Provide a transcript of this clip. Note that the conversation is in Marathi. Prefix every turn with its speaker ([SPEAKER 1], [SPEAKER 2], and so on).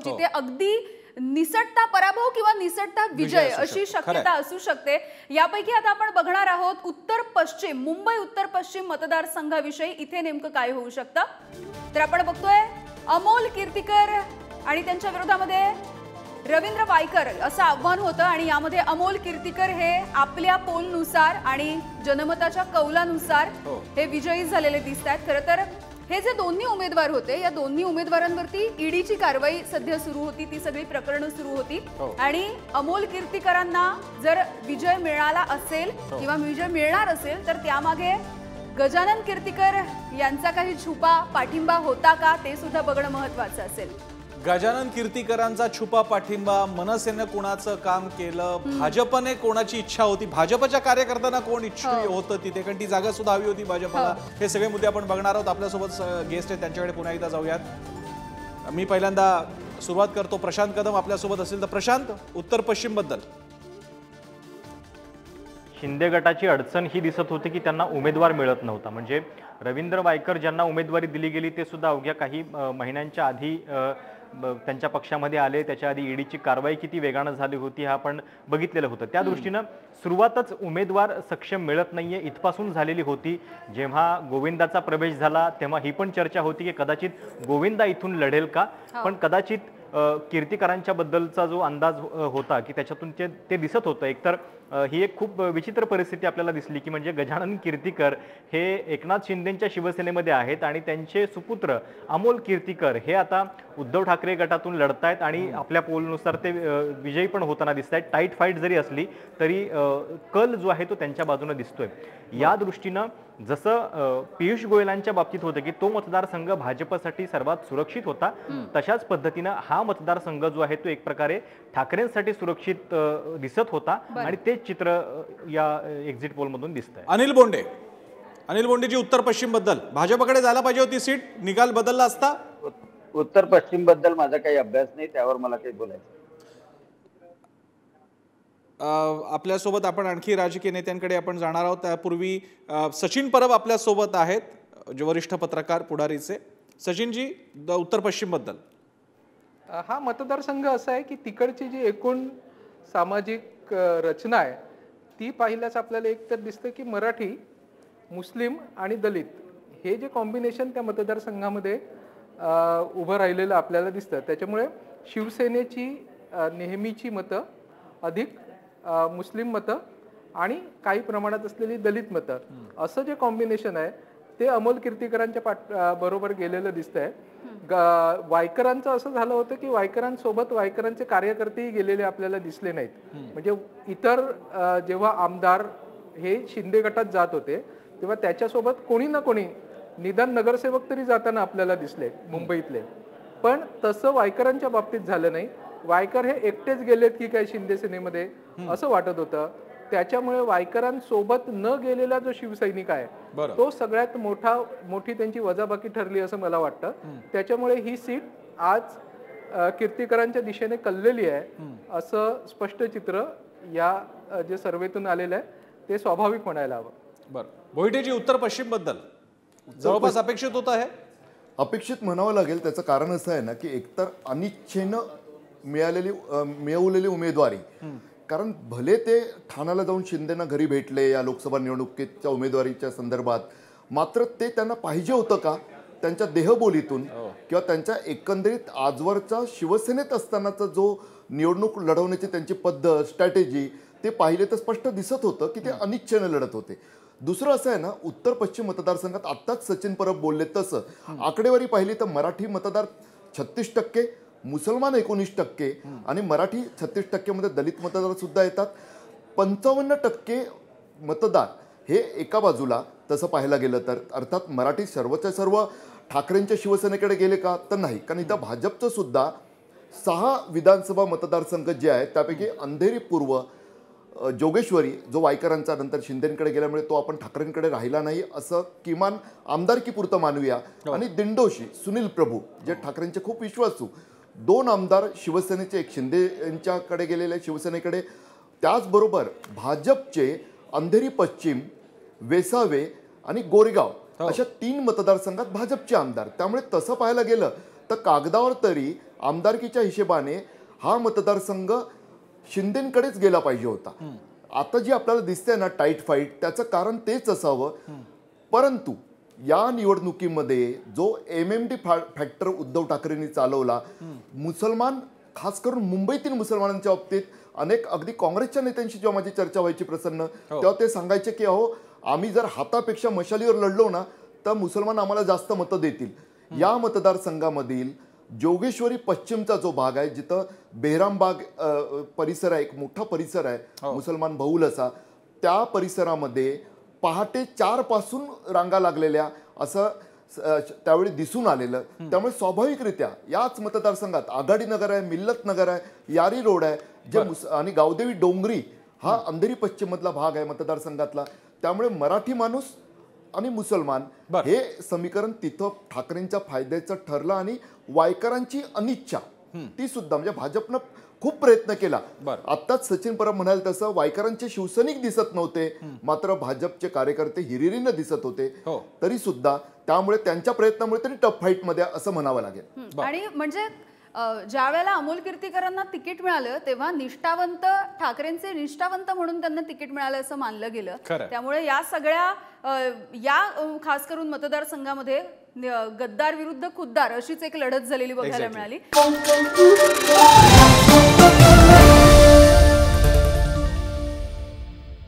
[SPEAKER 1] जिथे अगदी निसटता पराभव किंवा निसटता विजय अशी शक्यता असू शकते। यापैकी आता आपण बघणार आहोत उत्तर पश्चिम, मुंबई उत्तर पश्चिम मतदारसंघाविषयी इथे नेमकं काय होऊ शकतं। तर आपण बघतोय अमोल कीर्तिकर आणि त्यांच्या विरोधामध्ये रवींद्र वायकर असं आव्हान होतं आणि यामध्ये अमोल कीर्तिकर हे आपल्या पोलनुसार आणि जनमताच्या कौलानुसार हे विजयी झालेले दिसतात। खरं तर हे जे दोन्ही उमेदवार होते, या दोन्ही उमेदवारांवरती ईडीची कारवाई सध्या सुरू होती, ती सगळी प्रकरणं सुरू होती आणि अमोल कीर्तिकरांना जर विजय मिळाला असेल किंवा विजय मिळणार असेल तर त्यामागे गजानन कीर्तिकर यांचा काही छुपा पाठिंबा होता का ते सुद्धा बघणं महत्त्वाचं असेल।
[SPEAKER 2] गजानन कीर्तिकरांचा छुपा पाठिंबा, मनसेने कोणाचं काम केलं, भाजपने कोणाची इच्छा होती, भाजपच्या कार्यकर्त्यांना कोण इच्छुक होतं तिथे, कारण ती जागा सुद्धा हवी होती भाजपला, हे सगळे मुद्दे आपण बघणार आहोत। आपल्यासोबत गेस्ट आहेत, त्यांच्याकडे पुन्हा एकदा जाऊयात। मी पहिल्यांदा सुरुवात करतो, प्रशांत कदम आपल्यासोबत असेल तर प्रशांत, उत्तर पश्चिम बद्दल।
[SPEAKER 3] शिंदे गटाची अडचण ही दिसत होती की त्यांना उमेदवार मिळत नव्हता, म्हणजे रवींद्र वायकर ज्यांना उमेदवारी दिली गेली ते सुद्धा अवघ्या काही महिन्यांच्या आधी त्यांच्या पक्षामध्ये आले। त्याच्या आधी ईडीची कारवाई किती वेगानं झाली होती हा आपण बघितलेलं होतं। त्या दृष्टीनं सुरुवातच उमेदवार सक्षम मिळत नाहीये इथपासून झालेली होती। जेव्हा गोविंदाचा प्रवेश झाला तेव्हा ही पण चर्चा होती की कदाचित गोविंदा इथून लढेल का, पण कदाचित कीर्तिकरांच्या बद्दलचा जो अंदाज होता की त्याच्यातून ते दिसत होतं। एकतर ही एक खूप विचित्र परिस्थिती आपल्याला दिसली की म्हणजे गजानन कीर्तिकर हे एकनाथ शिंदेंच्या शिवसेनेमध्ये आहेत आणि त्यांचे सुपुत्र अमोल कीर्तिकर हे आता उद्धव ठाकरे गटातून लढतायत आणि आपल्या पोलनुसार ते विजयी पण होताना दिसत आहेत। टाईट फाईट जरी असली तरी कल जो आहे तो त्यांच्या बाजूने दिसतोय। या दृष्टीनं जसं पियुष गोयलांच्या बाबतीत होतं की तो मतदारसंघ भाजपसाठी सर्वात सुरक्षित होता, तशाच पद्धतीनं हा मतदारसंघ जो आहे तो एक प्रकारे ठाकरेंसाठी सुरक्षित दिसत होता आणि तेच चित्र या एक्झिट पोलमधून दिसतंय।
[SPEAKER 2] अनिल बोंडेजी, उत्तर पश्चिम बद्दल भाजपकडे जायला पाहिजे होती सीट, निकाल बदलला असता।
[SPEAKER 4] उत्तर पश्चिम बद्दल माझा काही अभ्यास नाही, त्यावर मला काही बोलायचं।
[SPEAKER 2] आपल्यासोबत आपण आणखी राजकीय नेत्यांकडे आपण जाणार आहोत। त्यापूर्वी सचिन परब आपल्यासोबत आहेत, जे वरिष्ठ पत्रकार पुढारीचे। सचिनजी, उत्तर पश्चिम बद्दल।
[SPEAKER 5] हा मतदारसंघ असा आहे की तिकडची जी एकूण सामाजिक रचना आहे ती पाहिल्यास आपल्याला एक तर दिसतं की मराठी, मुस्लिम आणि दलित हे जे कॉम्बिनेशन त्या मतदारसंघामध्ये उभं राहिलेलं आपल्याला दिसतं। त्याच्यामुळे शिवसेनेची नेहमीची मतं अधिक मुस्लिम मतं आणि काही प्रमाणात असलेली दलित मतं असं जे कॉम्बिनेशन आहे ते अमोल कीर्तिकरांच्या बरोबर गेलेलं दिसतंय। वायकरांचं असं झालं होतं की वायकरांसोबत वायकरांचे कार्यकर्तेही गेलेले आपल्याला दिसले नाहीत। म्हणजे इतर जेव्हा आमदार हे शिंदे गटात जात होते तेव्हा त्याच्यासोबत कोणी ना कोणी निदान नगरसेवक तरी जाताना आपल्याला दिसले मुंबईतले, पण तसं वायकरांच्या बाबतीत झालं नाही। वायकर हे एकटेच गेलेत की काय शिंदे सेनेमध्ये असं वाटत होतं। त्याच्यामुळे वायकरांसोबत न गेलेला जो शिवसैनिक आहे तो सगळ्यात मोठी त्यांची वजाबाकी ठरली असं मला वाटतं। त्याच्यामुळे ही सीट आज कीर्तिकरांच्या दिशेने कललेली आहे असं स्पष्ट चित्र या जे सर्वेतून आलेलं आहे ते स्वाभाविक म्हणायला हवं।
[SPEAKER 2] बरं, भोईटेजी, उत्तर पश्चिम बद्दल जवळपास अपेक्षित होतं आहे?
[SPEAKER 6] अपेक्षित म्हणावं लागेल। त्याचं कारण असं आहे ना की एकतर अनिच्छेनं मिळवलेली उमेदवारी, कारण भले ते ठाण्याला जाऊन शिंदेना घरी भेटले या लोकसभा निवडणुकीच्या उमेदवारीच्या संदर्भात, मात्र ते त्यांना पाहिजे होतं का त्यांच्या देहबोलीतून किंवा त्यांच्या एकंदरीत आजवरचा शिवसेनेत असतानाचा जो निवडणूक लढवण्याची त्यांची पद्धत, स्ट्रॅटेजी ते पाहिले तर स्पष्ट दिसत होतं की ते अनिच्छेनं लढत होते। दुसरं असं आहे ना, उत्तर पश्चिम मतदारसंघात आत्ताच सचिन परब बोलले तसं आकडेवारी पाहिली तर मराठी मतदार 36%, मुसलमान 19% आणि मराठी 36% मध्ये दलित मतदार सुद्धा येतात। 55% मतदार हे एका बाजूला तसं पाहायला गेलं तर अर्थात मराठी सर्वच्या सर्व ठाकरेंच्या शिवसेनेकडे गेले का तर नाही, कारण इथं भाजपचं सुद्धा 6 विधानसभा मतदारसंघ जे आहेत त्यापैकी अंधेरी पूर्व, जोगेश्वरी जो वायकरांचा नंतर शिंदेंकडे गेल्यामुळे तो आपण ठाकरेंकडे राहिला नाही असं किमान आमदारकीपुरतं मानूया, आणि दिंडोशी सुनील प्रभू जे ठाकरेंचे खूप विश्वासू 2 आमदार शिवसेनेचे, एक शिंदे यांच्याकडे गेलेले शिवसेनेकडे, त्याचबरोबर भाजपचे अंधेरी पश्चिम, वेसावे आणि गोरेगाव अशा 3 मतदारसंघात भाजपचे आमदार। त्यामुळे तसं पाहायला गेलं तर कागदावर तरी आमदारकीच्या हिशेबाने हा मतदारसंघ शिंदेकडेच गेला पाहिजे होता. आता जी आपल्याला दिसते ना टाईट फाईट, त्याचं कारण तेच असावं. परंतु या निवडणुकीमध्ये जो MMD फॅक्टर उद्धव ठाकरेंनी चालवला, मुसलमान खास करून मुंबईतील मुसलमानांच्या बाबतीत अनेक अगदी काँग्रेसच्या नेत्यांशी जेव्हा माझी चर्चा व्हायची प्रसन्न, तेव्हा ते सांगायचे की अहो आम्ही जर हातापेक्षा मशालीवर लढलो ना तर मुसलमान आम्हाला जास्त मतं देतील. या मतदारसंघामधील जोगेश्वरी पश्चिमचा जो भाग आहे, जिथं बेहरामबाग परिसर आहे, एक मोठा परिसर आहे मुसलमान बहुल असा, त्या परिसरामध्ये पहाटे 4 पासून रांगा लागलेल्या असं त्यावेळी दिसून आलेलं. त्यामुळे स्वाभाविकरित्या याच मतदारसंघात आघाडी नगर आहे, मिल्लत नगर आहे, यारी रोड आहे, जे आणि गावदेवी डोंगरी हा अंधेरी पश्चिम मधला भाग आहे मतदारसंघातला. त्यामुळे मराठी माणूस आणि मुसलमान हे समीकरण तिथं ठाकरेंच्या फायद्याचं ठरलं. आणि वायकरांची अनिच्छा ती सुद्धा, म्हणजे भाजपनं खूप प्रयत्न केला. आत्ताच सचिन परब म्हणाल तसं वायकरांचे शिवसैनिक दिसत नव्हते, मात्र भाजपचे कार्यकर्ते हिरिरीनं दिसत होते तरी सुद्धा. त्यामुळे त्यांच्या प्रयत्नामुळे तरी टफ फाईट मध्ये असं म्हणावं लागेल.
[SPEAKER 1] आणि म्हणजे ज्या वेळेला अमोल कीर्तीकरांना तिकीट मिळालं तेव्हा निष्ठावंत ठाकरेंचे निष्ठावंत म्हणून त्यांना तिकीट मिळालं असं मानलं गेलं. त्यामुळे या सगळ्या खास करून मतदारसंघामध्ये गद्दार विरुद्ध खुद्दार अशीच एक लढत झालेली बघायला मिळाली.